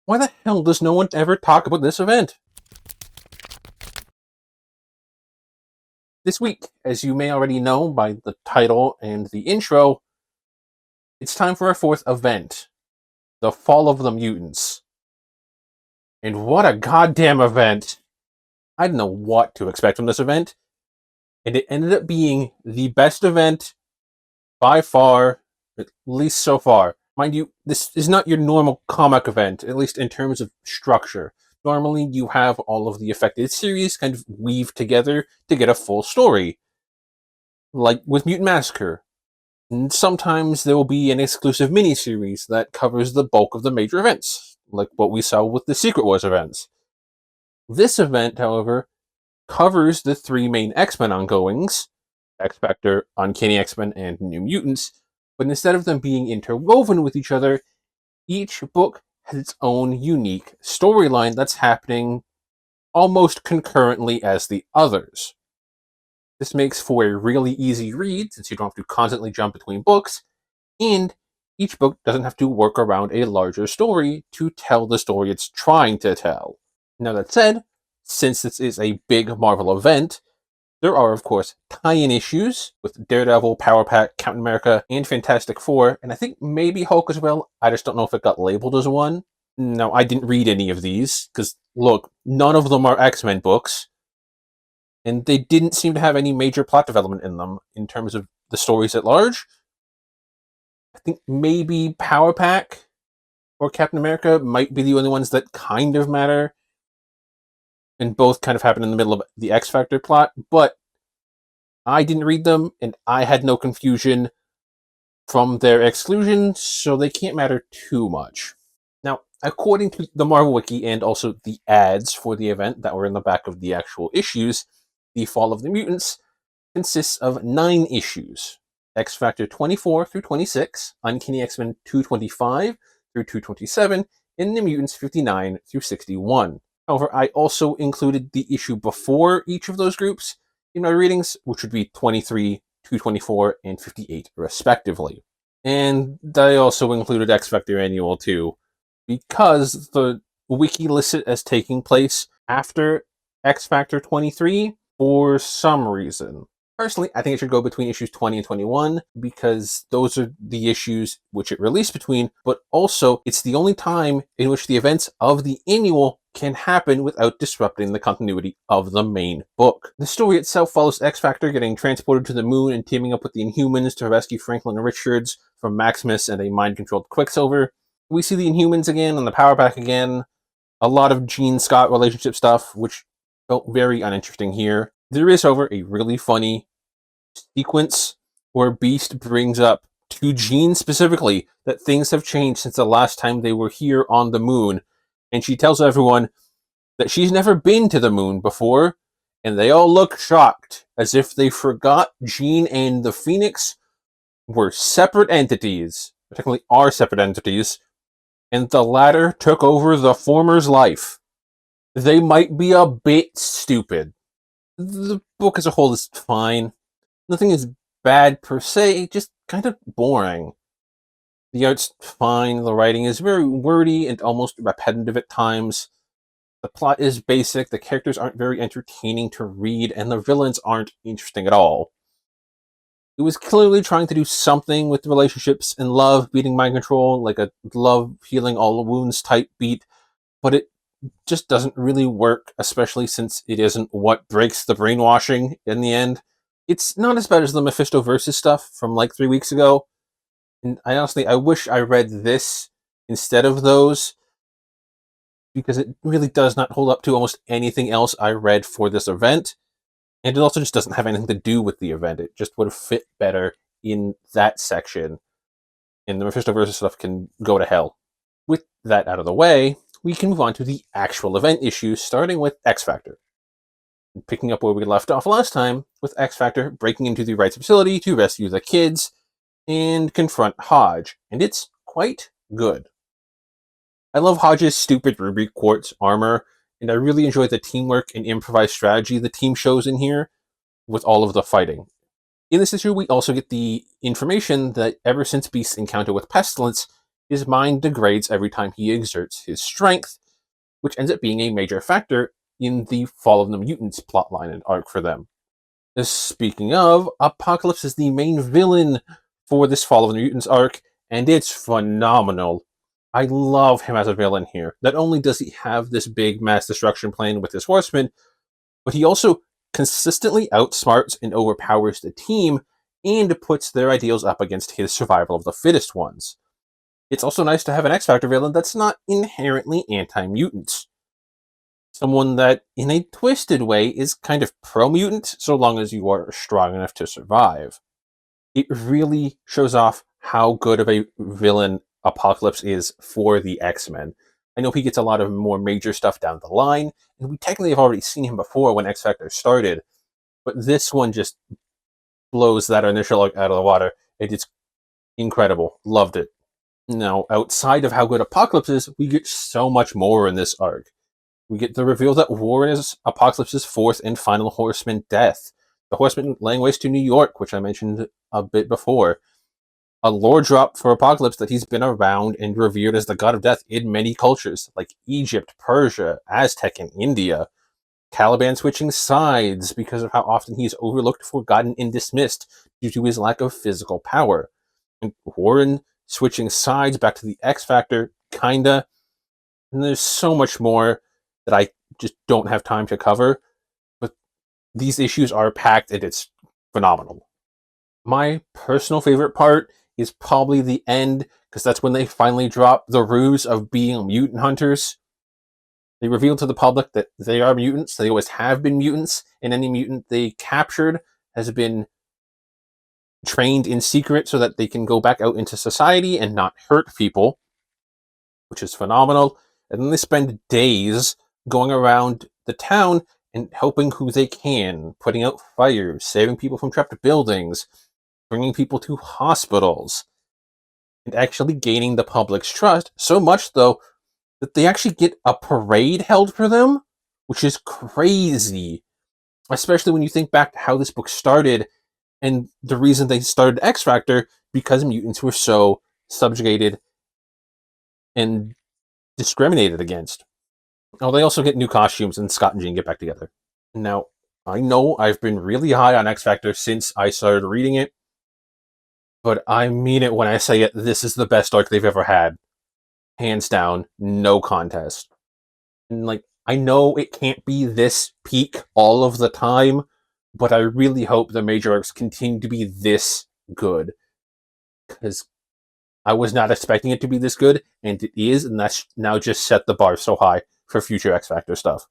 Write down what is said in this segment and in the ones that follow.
Why the hell does no one ever talk about this event? This week, as you may already know by the title and the intro, it's time for our fourth event, the Fall of the Mutants. And what a goddamn event! I didn't know what to expect from this event, and it ended up being the best event by far, at least so far. Mind you, this is not your normal comic event, at least in terms of structure. Normally, you have all of the affected series kind of weave together to get a full story. Like with Mutant Massacre. And sometimes there will be an exclusive miniseries that covers the bulk of the major events, like what we saw with the Secret Wars events. This event, however, covers the three main X-Men ongoings, X-Factor, Uncanny X-Men, and New Mutants, but instead of them being interwoven with each other, each book has its own unique storyline that's happening almost concurrently as the others. This makes for a really easy read since you don't have to constantly jump between books, and each book doesn't have to work around a larger story to tell the story it's trying to tell. Now, that said, since this is a big Marvel event, there are, of course, tie-in issues with Daredevil, Power Pack, Captain America, and Fantastic Four, and I think maybe Hulk as well. I just don't know if it got labeled as one. Now, I didn't read any of these, because, look, none of them are X-Men books, and they didn't seem to have any major plot development in them in terms of the stories at large. I think maybe Power Pack or Captain America might be the only ones that kind of matter, and both kind of happen in the middle of the X Factor plot, but I didn't read them, and I had no confusion from their exclusion, so they can't matter too much. Now, according to the Marvel Wiki and also the ads for the event that were in the back of the actual issues, the Fall of the Mutants consists of 9 issues. X Factor 24 through 26, Uncanny X-Men 225 through 227, and the Mutants 59 through 61. However, I also included the issue before each of those groups in my readings, which would be 23, 224, and 58, respectively. And I also included X Factor Annual 2, because the wiki lists it as taking place after X Factor 23 for some reason. Personally, I think it should go between issues 20 and 21 because those are the issues which it released between, but also it's the only time in which the events of the annual can happen without disrupting the continuity of the main book. The story itself follows X-Factor getting transported to the moon and teaming up with the Inhumans to rescue Franklin and Richards from Maximus and a mind-controlled Quicksilver. We see the Inhumans again and the Power Pack again. A lot of Jean-Scott relationship stuff, which felt very uninteresting here. There is, however, a really funny sequence where Beast brings up to Jean specifically that things have changed since the last time they were here on the moon, and she tells everyone that she's never been to the moon before, and they all look shocked, as if they forgot Jean and the Phoenix were separate entities, technically are separate entities, and the latter took over the former's life. They might be a bit stupid. The book as a whole is fine. Nothing is bad per se, just kind of boring. The art's fine, the writing is very wordy and almost repetitive at times. The plot is basic, the characters aren't very entertaining to read, and the villains aren't interesting at all. It was clearly trying to do something with the relationships and love beating mind control, like a love healing all wounds type beat, but it just doesn't really work, especially since it isn't what breaks the brainwashing in the end. It's not as bad as the Mephisto Versus stuff from like 3 weeks ago, and I wish I read this instead of those, because it really does not hold up to almost anything else I read for this event, and it also just doesn't have anything to do with the event. It just would have fit better in that section, and the Mephisto Versus stuff can go to hell. With that out of the way, we can move on to the actual event issues, starting with X Factor. Picking up where we left off last time, with X Factor breaking into the Wright's facility to rescue the kids and confront Hodge, and it's quite good. I love Hodge's stupid ruby quartz armor, and I really enjoy the teamwork and improvised strategy the team shows in here with all of the fighting. In this issue, we also get the information that ever since Beast's encounter with Pestilence, His mind degrades every time he exerts his strength, which ends up being a major factor in the Fall of the Mutants plotline and arc for them. Speaking of, Apocalypse is the main villain for this Fall of the Mutants arc, and it's phenomenal. I love him as a villain here. Not only does he have this big mass destruction plan with his horsemen, but he also consistently outsmarts and overpowers the team and puts their ideals up against his survival of the fittest ones. It's also nice to have an X Factor villain that's not inherently anti-mutants. Someone that, in a twisted way, is kind of pro-mutant so long as you are strong enough to survive. It really shows off how good of a villain Apocalypse is for the X-Men. I know he gets a lot of more major stuff down the line, and we technically have already seen him before when X Factor started, but this one just blows that initial arc out of the water. It's incredible. Loved it. Now, outside of how good Apocalypse is, we get so much more in this arc. We get the reveal that Warren is Apocalypse's fourth and final Horseman death. The Horseman laying waste to New York, which I mentioned a bit before. A lore drop for Apocalypse that he's been around and revered as the god of death in many cultures, like Egypt, Persia, Aztec, and India. Caliban switching sides because of how often he's overlooked, forgotten, and dismissed due to his lack of physical power. And Warren switching sides back to the X Factor, kinda. And there's so much more that I just don't have time to cover, but these issues are packed and it's phenomenal. My personal favorite part is probably the end, because that's when they finally drop the ruse of being mutant hunters. They reveal to the public that they are mutants, they always have been mutants, and any mutant they captured has been trained in secret so that they can go back out into society and not hurt people, which is phenomenal. And then they spend days going around the town and helping who they can, putting out fires, saving people from trapped buildings, bringing people to hospitals, and actually gaining the public's trust. So much, though, that they actually get a parade held for them, which is crazy. Especially when you think back to how this book started and the reason they started X Factor, because mutants were so subjugated and discriminated against. Oh, they also get new costumes, and Scott and Jean get back together. Now, I know I've been really high on X Factor since I started reading it, but I mean it when I say it. This is the best arc they've ever had. Hands down, no contest. And, like, I know it can't be this peak all of the time, but I really hope the major arcs continue to be this good. Because I was not expecting it to be this good, and it is, and that's now just set the bar so high for future X Factor stuff.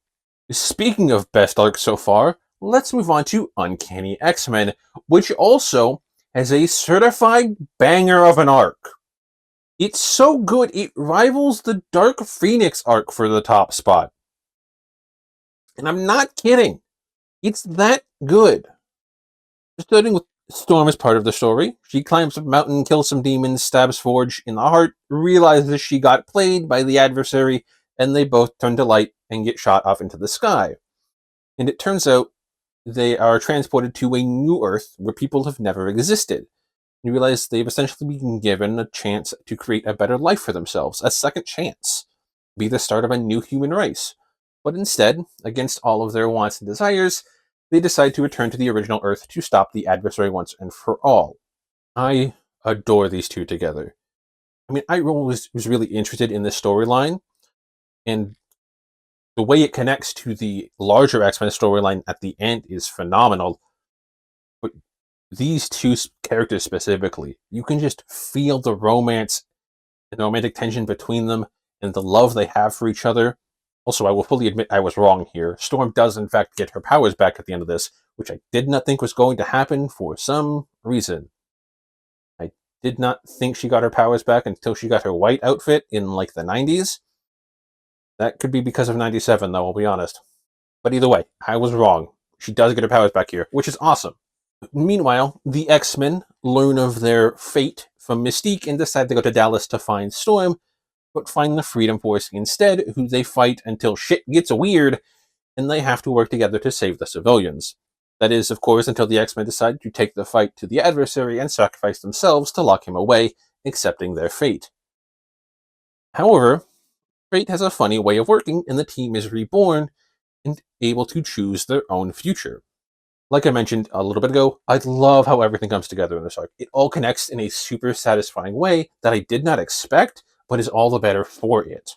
Speaking of best arcs so far, let's move on to Uncanny X-Men, which also has a certified banger of an arc. It's so good, it rivals the Dark Phoenix arc for the top spot. And I'm not kidding. It's that good. Starting with Storm as part of the story. She climbs up a mountain, kills some demons, stabs Forge in the heart, realizes she got played by the adversary, and they both turn to light and get shot off into the sky. And it turns out they are transported to a new Earth where people have never existed. You realize they've essentially been given a chance to create a better life for themselves, a second chance, be the start of a new human race. But instead, against all of their wants and desires, they decide to return to the original Earth to stop the adversary once and for all. I adore these two together. I mean, I always was really interested in this storyline, and the way it connects to the larger X-Men storyline at the end is phenomenal. But these two characters specifically, you can just feel the romance and the romantic tension between them and the love they have for each other. Also, I will fully admit I was wrong here. Storm does in fact get her powers back at the end of this, which I did not think was going to happen for some reason. I did not think she got her powers back until she got her white outfit in like the 90s. That could be because of 97 though, I'll be honest. But either way, I was wrong. She does get her powers back here, which is awesome. Meanwhile, the X-Men learn of their fate from Mystique and decide to go to Dallas to find Storm, but find the Freedom Force instead, who they fight until shit gets weird, and they have to work together to save the civilians. That is, of course, until the X-Men decide to take the fight to the adversary and sacrifice themselves to lock him away, accepting their fate. However, fate has a funny way of working, and the team is reborn and able to choose their own future. Like I mentioned a little bit ago, I love how everything comes together in this arc. It all connects in a super satisfying way that I did not expect, but is all the better for it.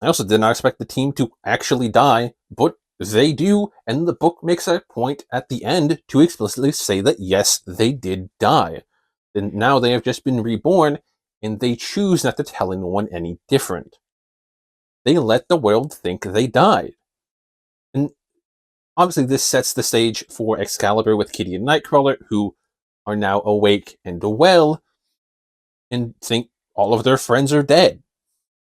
I also did not expect the team to actually die, but they do, and the book makes a point at the end to explicitly say that yes, they did die. And now they have just been reborn, and they choose not to tell anyone any different. They let the world think they died. And obviously, this sets the stage for Excalibur with Kitty and Nightcrawler, who are now awake and well and think all of their friends are dead.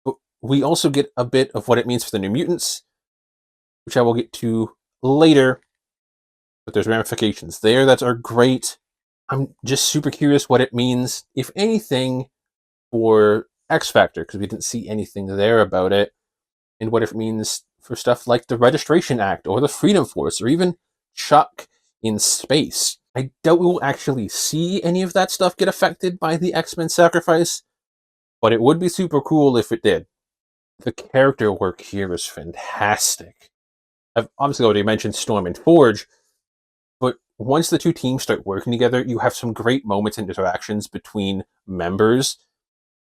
But we also get a bit of what it means for the New Mutants, which I will get to later, but there's ramifications there that are great. I'm just super curious what it means, if anything, for X Factor, because we didn't see anything there about it, and what it means for stuff like the Registration Act or the Freedom Force or even Chuck in space. I doubt we will actually see any of that stuff get affected by the X-Men sacrifice, but it would be super cool if it did. The character work here is fantastic. I've obviously already mentioned Storm and Forge, but once the two teams start working together, you have some great moments and interactions between members.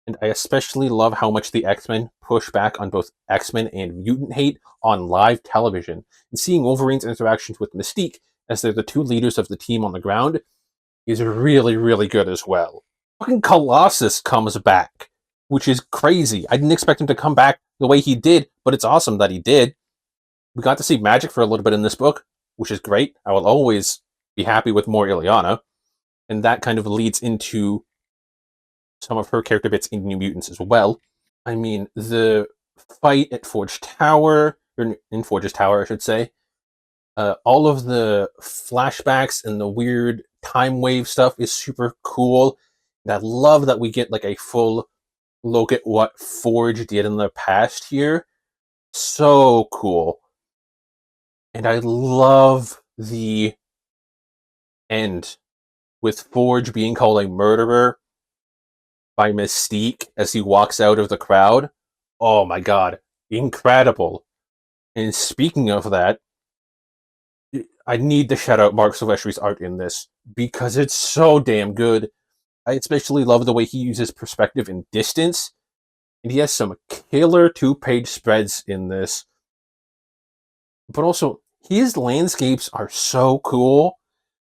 And I especially love how much the X-Men push back on both X-Men and mutant hate on live television. And seeing Wolverine's interactions with Mystique, as they're the two leaders of the team on the ground, is really, really good as well. Fucking Colossus comes back, which is crazy. I didn't expect him to come back the way he did, but it's awesome that he did. We got to see magic for a little bit in this book, which is great. I will always be happy with more Ileana. And that kind of leads into some of her character bits in New Mutants as well. I mean, the fight at Forge Tower, or in Forge's Tower, I should say, all of the flashbacks and the weird time wave stuff is super cool. And I love that we get like a full look at what Forge did in the past here. So cool. And I love the end with Forge being called a murderer by Mystique as he walks out of the crowd. Oh my god, incredible. And speaking of that, I need to shout out Mark Silvestri's art in this because it's so damn good. I especially love the way he uses perspective and distance, and he has some killer two-page spreads in this. But also, his landscapes are so cool,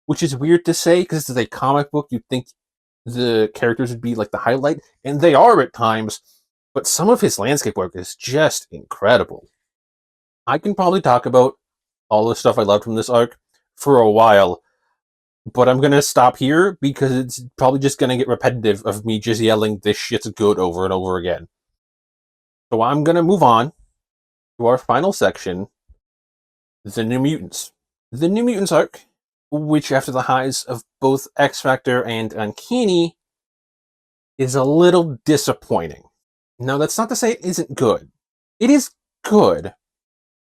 which is weird to say because this is a comic book. You'd think the characters would be like the highlight, and they are at times, but some of his landscape work is just incredible. I can probably talk about all the stuff I loved from this arc for a while, but I'm gonna stop here because it's probably just gonna get repetitive of me just yelling this shit's good over and over again. So I'm gonna move on to our final section, the New Mutants. The New Mutants arc, which after the highs of both X Factor and Uncanny, is a little disappointing. Now, that's not to say it isn't good. It is good,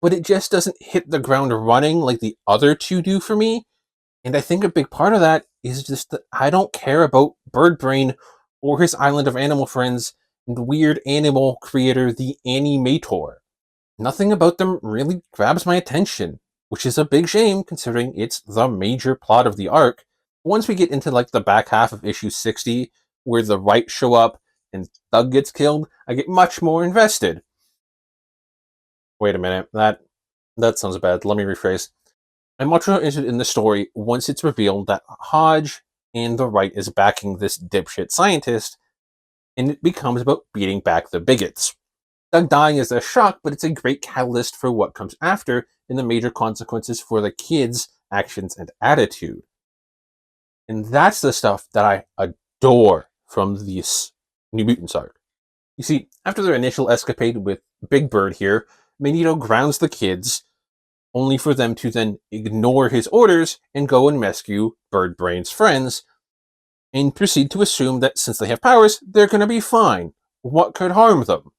but it just doesn't hit the ground running like the other two do for me. And I think a big part of that is just that I don't care about Birdbrain or his Island of Animal Friends and weird animal creator, the Animator. Nothing about them really grabs my attention, which is a big shame considering it's the major plot of the arc. Once we get into like the back half of issue 60, where the Right show up and Thug gets killed, I get much more invested. Wait a minute, that sounds bad. Let me rephrase. I'm much more interested in the story once it's revealed that Hodge and the Right is backing this dipshit scientist, and it becomes about beating back the bigots. Doug dying is a shock, but it's a great catalyst for what comes after and the major consequences for the kids' actions and attitude. And that's the stuff that I adore from this New Mutants arc. You see, after their initial escapade with Big Bird here, Magneto grounds the kids, only for them to then ignore his orders and go and rescue Birdbrain's friends, and proceed to assume that since they have powers, they're going to be fine. What could harm them?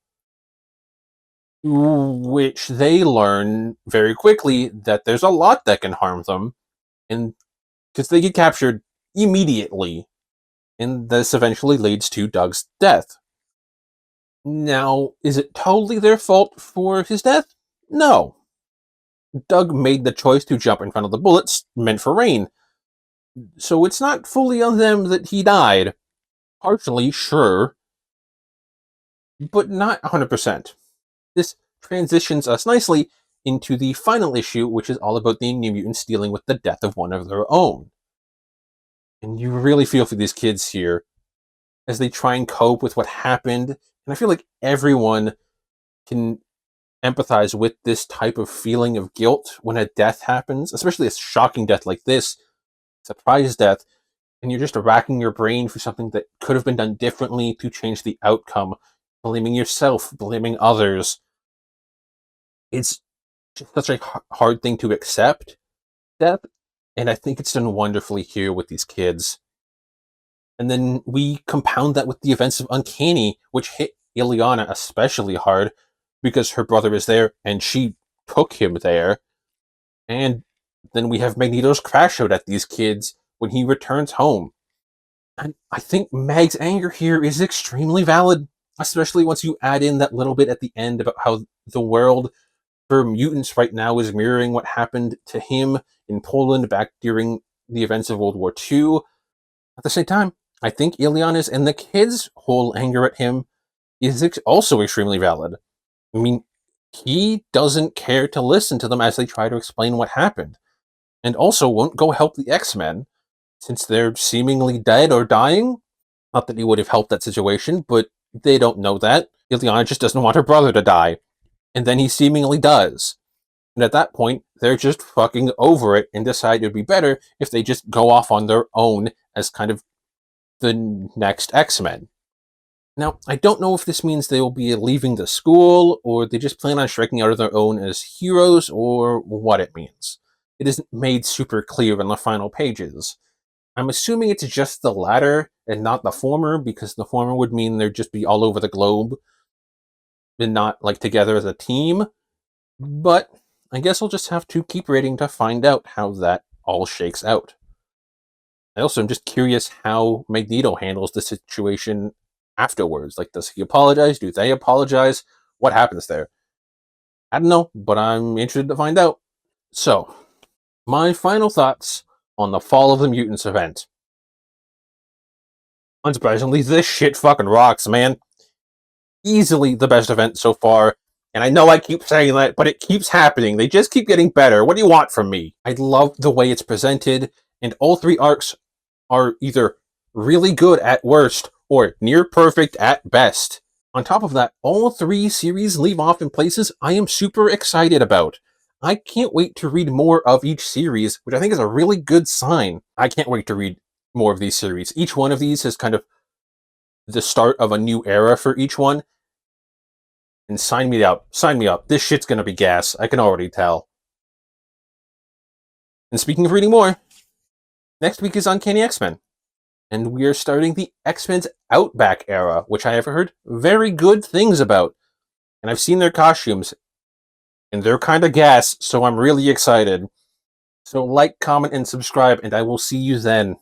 Which they learn very quickly that there's a lot that can harm them, and because they get captured immediately, and this eventually leads to Doug's death. Now, is it totally their fault for his death? No. Doug made the choice to jump in front of the bullets meant for Rain, so it's not fully on them that he died. Partially, sure, but not 100%. This transitions us nicely into the final issue, which is all about the New Mutants dealing with the death of one of their own. And you really feel for these kids here as they try and cope with what happened. And I feel like everyone can empathize with this type of feeling of guilt when a death happens, especially a shocking death like this, surprise death, and you're just racking your brain for something that could have been done differently to change the outcome, blaming yourself, blaming others. It's just such a hard thing to accept, death, and I think it's done wonderfully here with these kids. And then we compound that with the events of Uncanny, which hit Ileana especially hard because her brother is there and she took him there. And then we have Magneto's crash out at these kids when he returns home. And I think Mag's anger here is extremely valid, especially once you add in that little bit at the end about how the world for mutants right now is mirroring what happened to him in Poland back during the events of World War II. At the same time, I think Ileana's and the kids' whole anger at him is also extremely valid. I mean, he doesn't care to listen to them as they try to explain what happened, and also won't go help the X-Men since they're seemingly dead or dying. Not that he would have helped that situation, but they don't know that. Ileana just doesn't want her brother to die, and then he seemingly does. And at that point, they're just fucking over it and decide it would be better if they just go off on their own as kind of the next X-Men. Now, I don't know if this means they will be leaving the school, or they just plan on striking out on their own as heroes, or what it means. It isn't made super clear in the final pages. I'm assuming it's just the latter and not the former, because the former would mean they'd just be all over the globe and not like together as a team. But I guess I'll just have to keep reading to find out how that all shakes out. I also am just curious how Magneto handles the situation afterwards. Like, does he apologize? Do they apologize? What happens there? I don't know, but I'm interested to find out. So, my final thoughts on the Fall of the Mutants event. Unsurprisingly, this shit fucking rocks, man. Easily the best event so far. And I know I keep saying that, but it keeps happening. They just keep getting better. What do you want from me? I love the way it's presented, and all three arcs are either really good at worst or near perfect at best. On top of that, all three series leave off in places I am super excited about. I can't wait to read more of each series, which I think is a really good sign. I can't wait to read more of these series. Each one of these is kind of the start of a new era for each one. And sign me up. Sign me up. This shit's gonna be gas. I can already tell. And speaking of reading more, next week is Uncanny X-Men. And we are starting the X-Men's Outback era, which I have heard very good things about. And I've seen their costumes, and they're kind of gas, so I'm really excited. So like, comment, and subscribe, and I will see you then.